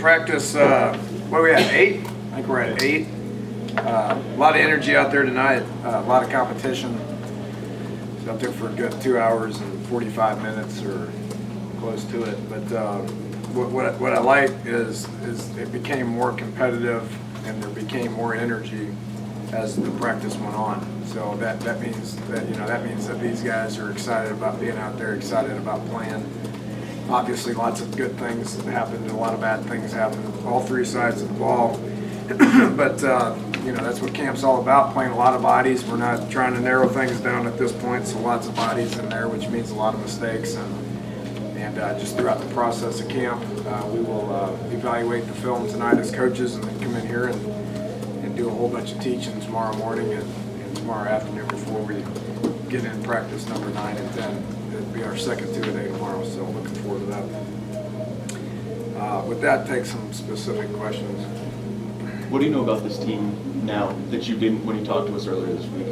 practice, what are we at, 8? I think we're at 8. A lot of energy out there tonight, a lot of competition. So out there for a good 2 hours and 45 minutes or close to it. But what I like is it became more competitive and there became more energy as the practice went on. So that means that these guys are excited about being out there, excited about playing. Obviously, lots of good things happened and a lot of bad things happened, all three sides of the ball. But that's what camp's all about, playing a lot of bodies. We're not trying to narrow things down at this point, so lots of bodies in there, which means a lot of mistakes. And just throughout the process of camp, we will evaluate the film tonight as coaches and then come in here and do a whole bunch of teaching tomorrow morning and tomorrow afternoon before we get in practice number 9 and 10. It'll be our second 2-a-day tomorrow, so looking forward to that. With that, take some specific questions. What do you know about this team now that you didn't when you talked to us earlier this week?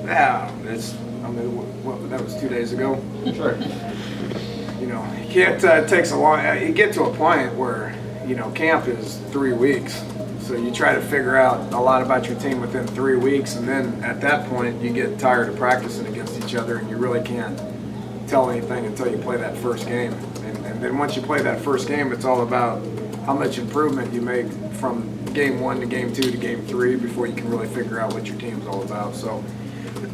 Yeah, that was 2 days ago. Sure. You can't, it takes a long, you get to a point where, camp is 3 weeks. So you try to figure out a lot about your team within 3 weeks, and then at that point you get tired of practicing against each other and you really can't tell anything until you play that first game. And then once you play that first game, it's all about how much improvement you make from game 1 to game 2 to game 3 before you can really figure out what your team's all about. So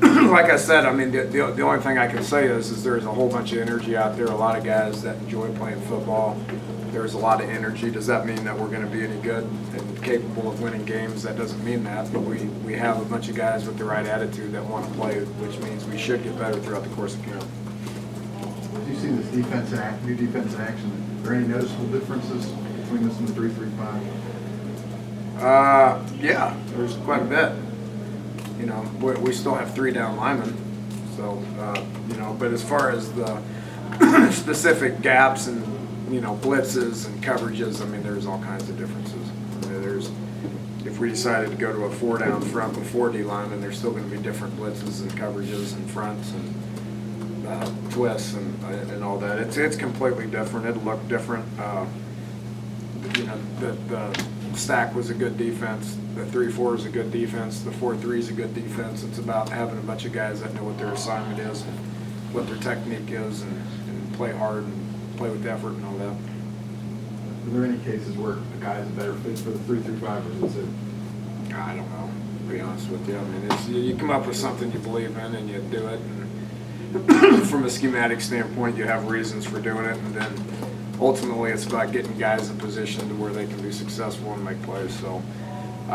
like I said, the only thing I can say is there's a whole bunch of energy out there, a lot of guys that enjoy playing football. There's a lot of energy. Does that mean that we're going to be any good and capable of winning games? That doesn't mean that, but we have a bunch of guys with the right attitude that want to play, which means we should get better throughout the course of camp. As you see this new defense in action, are there any noticeable differences between this and the 3-3-5? Yeah, there's quite a bit. We still have 3 down linemen, so but as far as the specific gaps and blitzes and coverages, there's all kinds of differences. If we decided to go to a 4 down front with 4 D linemen, there's still going to be different blitzes and coverages and fronts and twists and all that. It's completely different. It'll look different. The stack was a good defense. The 3-4 is a good defense. The 4-3 is a good defense. It's about having a bunch of guys that know what their assignment is and what their technique is and play hard and play with effort and all that. Are there any cases where a guy is a better fit for the 3-3-5 or is it? I don't know, to be honest with you. You come up with something you believe in and you do it. And from a schematic standpoint, you have reasons for doing it, and then ultimately it's about getting guys in position to where they can be successful and make plays. So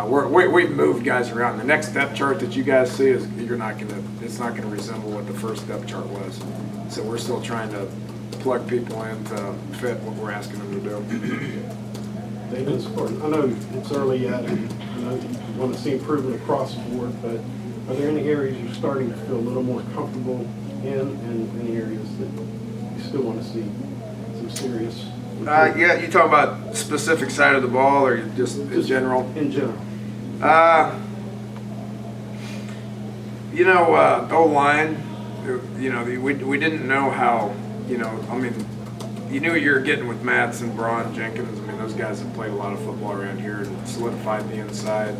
we've moved guys around. The next depth chart that you guys see is it's not gonna resemble what the first depth chart was. So we're still trying to plug people in to fit what we're asking them to do. David, I know it's early yet, and I know you want to see improvement across the board, but are there any areas you're starting to feel a little more comfortable in, and any areas that you still want to see some serious? Yeah, you talking about specific side of the ball or just in general? In general. O-line, we didn't know how, you knew you were getting with Madsen, Braun, Jenkins. Those guys have played a lot of football around here and solidified the inside.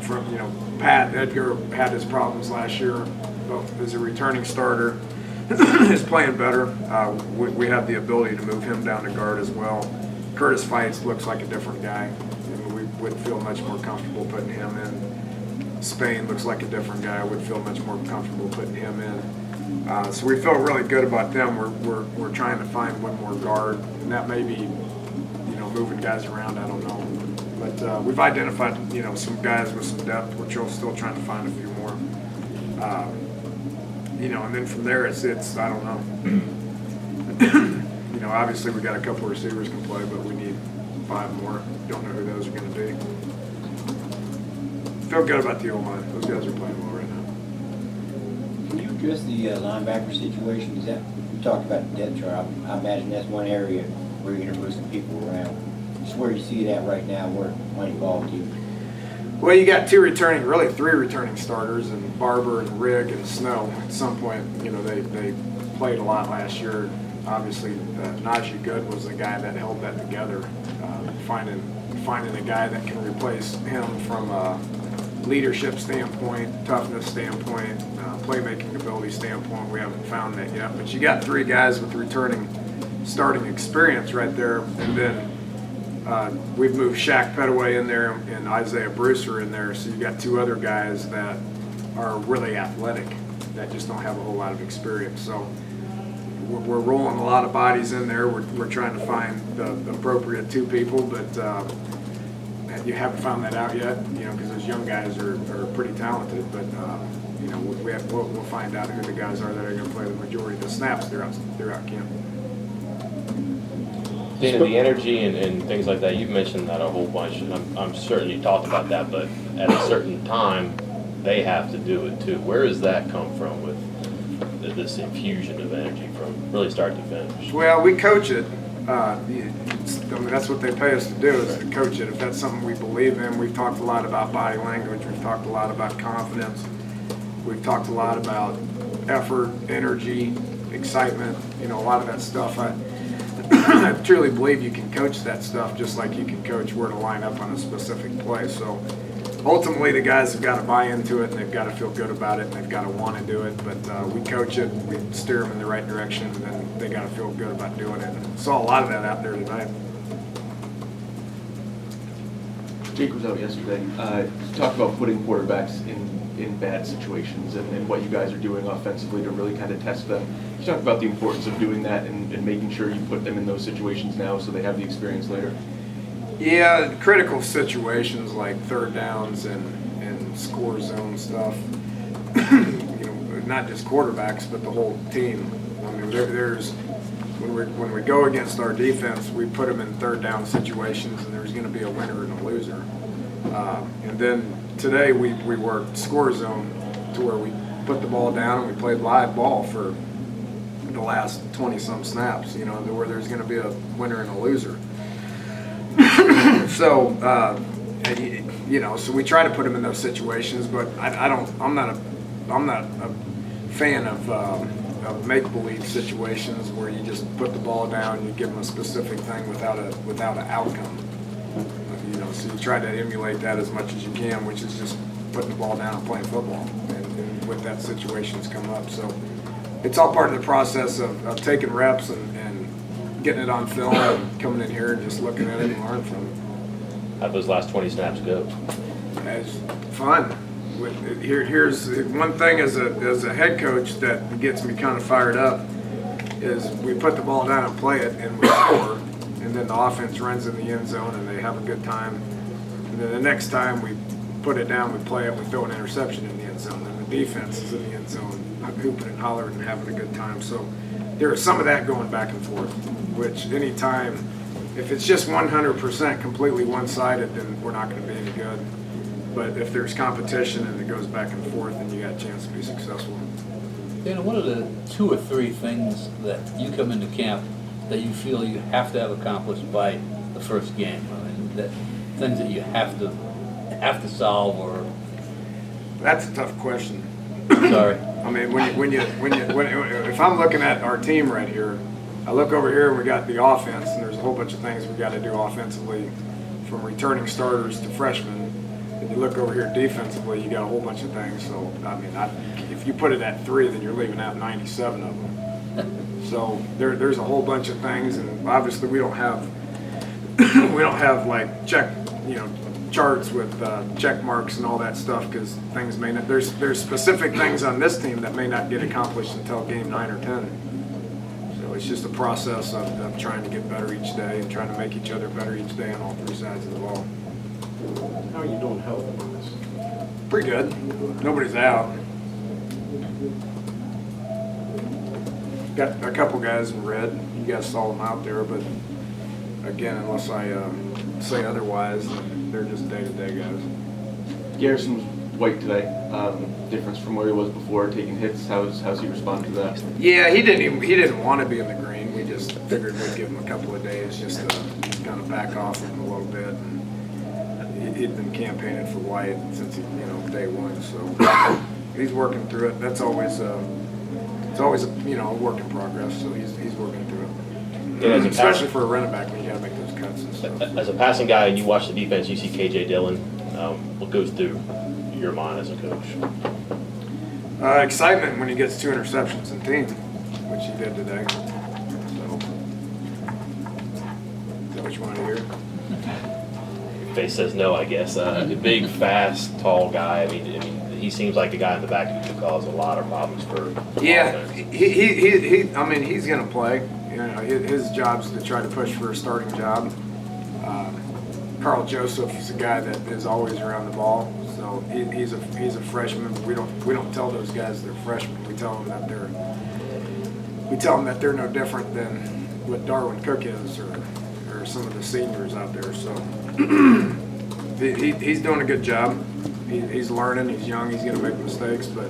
From, Pat Edgar had his problems last year, but as a returning starter, is playing better. We have the ability to move him down to guard as well. Curtis Fights looks like a different guy. We would feel much more comfortable putting him in. Spain looks like a different guy. I would feel much more comfortable putting him in. So we feel really good about them. We're trying to find one more guard, and that may be, moving guys around. I don't know, but we've identified, some guys with some depth. We're still trying to find a few more. And then from there, it's I don't know. Obviously we got a couple of receivers can play, but we need 5 more. Don't know who those are going to be. Feel good about the O-line. Those guys are playing well right now. Can you address the linebacker situation? Is that, we talked about the depth chart. I imagine that's one area where you're going to move some people around. Just where you see that right now, where it might evolve to. Well, you got 3 returning starters, and Barber and Rigg and Snow. At some point, they played a lot last year. Obviously, Najee Good was the guy that held that together finding a guy that can replace him from a leadership standpoint, toughness standpoint, playmaking ability standpoint. We haven't found that yet, but you got 3 guys with returning starting experience right there, and then we've moved Shaq Petaway in there and Isaiah Brewster in there, so you got 2 other guys that are really athletic that just don't have a whole lot of experience. So we're rolling a lot of bodies in there. We're trying to find the appropriate 2 people, but you haven't found that out yet, because those young guys are pretty talented. But we'll find out who the guys are that are going to play the majority of the snaps throughout camp. Dana, the energy and things like that, you've mentioned that a whole bunch. I'm certain you talked about that, but at a certain time, they have to do it too. Where does that come from with this infusion of energy from really start to finish? Well, we coach it. That's what they pay us to do, is to coach it. If that's something we believe in, we've talked a lot about body language. We've talked a lot about confidence. We've talked a lot about effort, energy, excitement, a lot of that stuff. I truly believe you can coach that stuff just like you can coach where to line up on a specific play. So ultimately, the guys have got to buy into it, and they've got to feel good about it, and they've got to want to do it. But we coach it, we steer them in the right direction, and then they got to feel good about doing it. And saw a lot of that out there tonight. Jake was out yesterday. Talked about putting quarterbacks in bad situations and what you guys are doing offensively to really kind of test them. You talked about the importance of doing that and making sure you put them in those situations now so they have the experience later. Yeah, critical situations like third downs and score zone stuff. Not just quarterbacks, but the whole team. I mean, there's when we go against our defense, we put them in third down situations, and there's going to be a winner and a loser. And then today we worked score zone to where we put the ball down and we played live ball for the last 20-some snaps. Where there's going to be a winner and a loser. So, so we try to put them in those situations, but I'm not a fan of make-believe situations where you just put the ball down and you give them a specific thing without an outcome. So you try to emulate that as much as you can, which is just putting the ball down and playing football, and with that situations come up. So it's all part of the process of taking reps and getting it on film and coming in here and just looking at it and learning from it. How'd those last 20 snaps go? It's fun. Here's one thing as a head coach that gets me kind of fired up is we put the ball down and play it and we score, and then the offense runs in the end zone and they have a good time. And then the next time we put it down, we play it, we throw an interception in the end zone, and the defense is in the end zone hooping and hollering and having a good time. So there is some of that going back and forth, which anytime, if it's just 100% completely one-sided, then we're not going to be any good. But if there's competition and it goes back and forth, then you got a chance to be successful. Dana, what are the 2 or 3 things that you come into camp that you feel you have to have accomplished by the first game? I mean, that things that you have to solve, or? That's a tough question. Sorry. I mean, if I'm looking at our team right here, I look over here and we got the offense, and there's a whole bunch of things we got to do offensively, from returning starters to freshmen. And you look over here defensively, you got a whole bunch of things. So I mean, if you put it at 3, then you're leaving out 97 of them. So there's a whole bunch of things, and obviously we don't have like charts with check marks and all that stuff, because things may not. There's specific things on this team that may not get accomplished until game 9 or 10. So it's just a process of trying to get better each day and trying to make each other better each day on all 3 sides of the ball. How are you doing health-wise? Pretty good. Nobody's out. Got a couple guys in red. You guys saw them out there, but again, unless I say otherwise, they're just day-to-day guys. Garrison was white today. Difference from where he was before, taking hits. How's he responded to that? Yeah, he didn't want to be in the green. We just figured we'd give him a couple of days just to kind of back off him a little bit. And he'd been campaigning for white since day 1, so he's working through it. That's always it's always a work in progress. So he's working through it. Yeah, Especially for a running back when you got to make those cuts. defense and stuff. As a passing guy, and you watch the defense, you see KJ Dillon. What goes through your mind as a coach? Excitement when he gets 2 interceptions in team, which he did today. So, is that what you want to hear? Face says no, I guess. The big, fast, tall guy. I mean, he seems like a guy in the back who could cause a lot of problems for. Yeah, offense. I mean, he's going to play. You know, his job's to try to push for a starting job. Carl Joseph is a guy that is always around the ball. So he's a freshman. We don't tell those guys they're freshmen. We tell them that they're no different than what Darwin Cook is or some of the seniors out there. So he's doing a good job. He's learning. He's young. He's going to make mistakes, but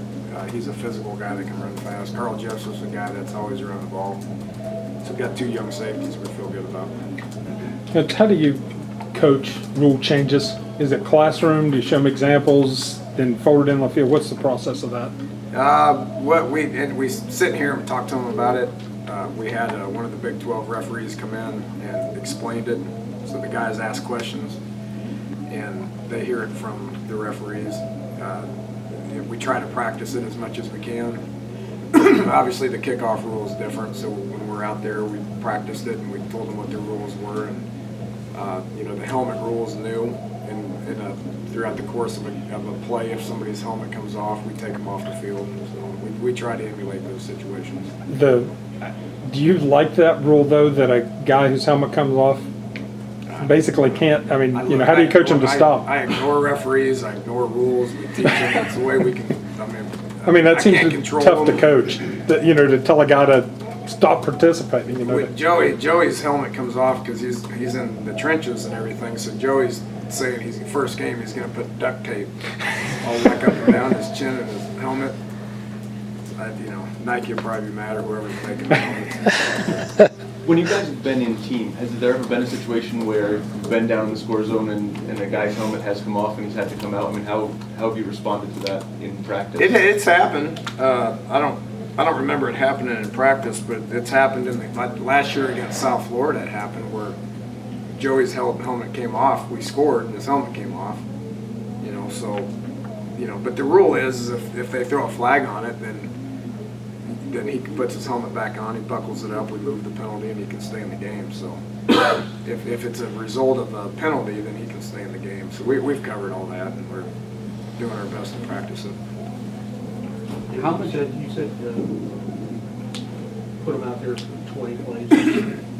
he's a physical guy that can run fast. Carl Joseph's a guy that's always around the ball. So we've got 2 young safeties we feel good about. How do you coach rule changes? Is it classroom? Do you show them examples, then forward in the field? What's the process of that? We sit here and talk to them about it. We had one of the Big 12 referees come in and explained it. So the guys ask questions, and they hear it from the referees. We try to practice it as much as we can. Obviously, the kickoff rule is different. So when we're out there, we practiced it and we told them what the rules were. And the helmet rule is new. Throughout the course of a play, if somebody's helmet comes off, we take them off the field. So we try to emulate those situations. Do you like that rule though, that a guy whose helmet comes off basically can't? I mean, how do you coach them to stop? I ignore referees. I ignore rules. We teach them. It's the way we can. That seems control tough them. to coach. To tell a guy to stop participating. With Joey's helmet comes off because he's in the trenches and everything. So Joey's saying he's first game he's going to put duct tape all back up and down his chin and his helmet. Nike will probably be mad or whoever's making the helmet. When you guys have been in team, has there ever been a situation where you've been down in the score zone and a guy's helmet has come off and he's had to come out? I mean, how have you responded to that in practice? It's happened. I don't remember it happening in practice, but it's happened last year against South Florida. It happened where Joey's helmet came off. We scored and his helmet came off. But the rule is if they throw a flag on it, then he puts his helmet back on, he buckles it up, we move the penalty, and he can stay in the game. So if it's a result of a penalty, then he can stay in the game. So we've covered all that, and we're doing our best to practice it. How much, you said, put them out there for 20 plays,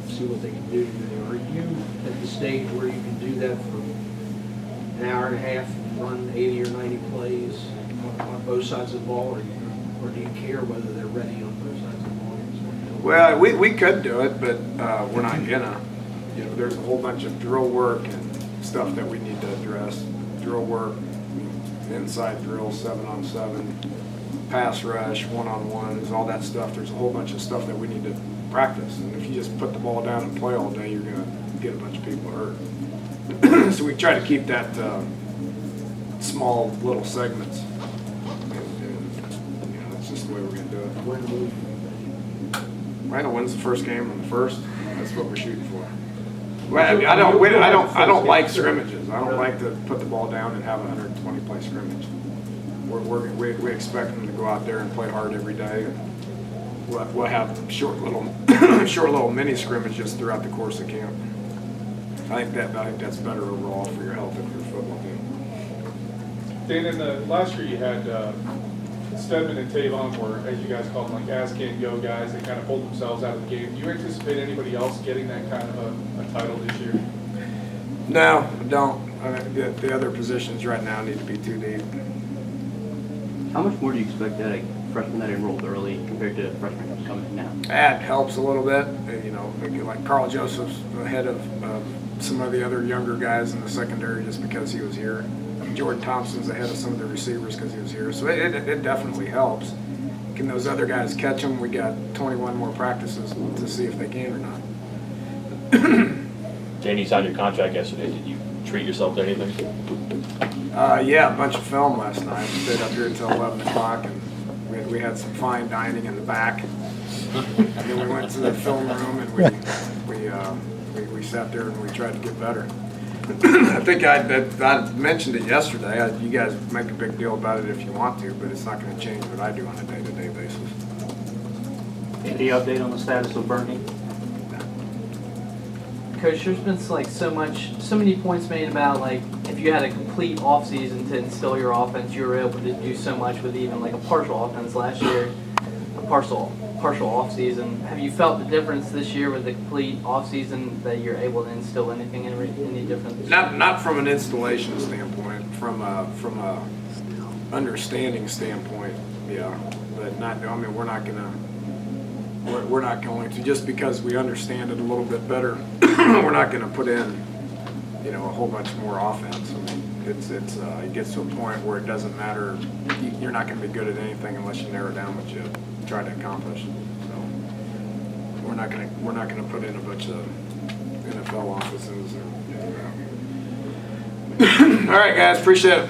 see what they can do. Are you at the stage where you can do that for an hour and a half, run 80 or 90 plays on both sides of the ball, or do you care whether they're ready on both sides of the ball? Well, we could do it, but we're not gonna. There's a whole bunch of drill work and stuff that we need to address. Drill work, inside drills, 7-on-7, pass rush, 1-on-1s, all that stuff. There's a whole bunch of stuff that we need to practice. And if you just put the ball down and play all day, you're gonna get a bunch of people hurt. So we try to keep that small little segments. That's just the way we're gonna do it. Well, wins the first game on the first. That's what we're shooting for. Well, I don't like scrimmages. I don't like to put the ball down and have a 120 play scrimmage. We expect them to go out there and play hard every day. And we'll have short little mini scrimmages throughout the course of camp. I think that's better overall for your health and your football team. Dan, in the last year you had Stedman and Tavon were, as you guys call them, like as-can-go guys. They kind of pulled themselves out of the game. Do you anticipate anybody else getting that kind of a title this year? No, I don't. I mean, the other positions right now need to be too deep. How much more do you expect that a freshman that enrolled early compared to freshmen who's coming in now? That helps a little bit. Like Carl Joseph's ahead of some of the other younger guys in the secondary just because he was here. Jordan Thompson's ahead of some of the receivers because he was here. So it definitely helps. Can those other guys catch them? We got 21 more practices to see if they can or not. Dan, you signed your contract yesterday. Did you treat yourself to anything? Yeah, a bunch of film last night. We stayed up here until 11 o'clock, and we had some fine dining in the back. And then we went to the film room, and we we sat there and we tried to get better. I think I mentioned it yesterday. You guys make a big deal about it if you want to, but it's not going to change what I do on a day-to-day basis. Any update on the status of Bernie? Coach, there's been so many points made about like if you had a complete offseason to instill your offense, you were able to do so much with even like a partial offense last year, a partial offseason. Have you felt the difference this year with the complete offseason that you're able to instill anything any different? Not from an installation standpoint, from a understanding standpoint, yeah, but not. I mean, we're not going to just because we understand it a little bit better. We're not going to put in, a whole bunch more offense. I mean, it gets to a point where it doesn't matter. You're not going to be good at anything unless you narrow down what you try to accomplish. So we're not going to put in a bunch of NFL offices. All right, guys, appreciate it.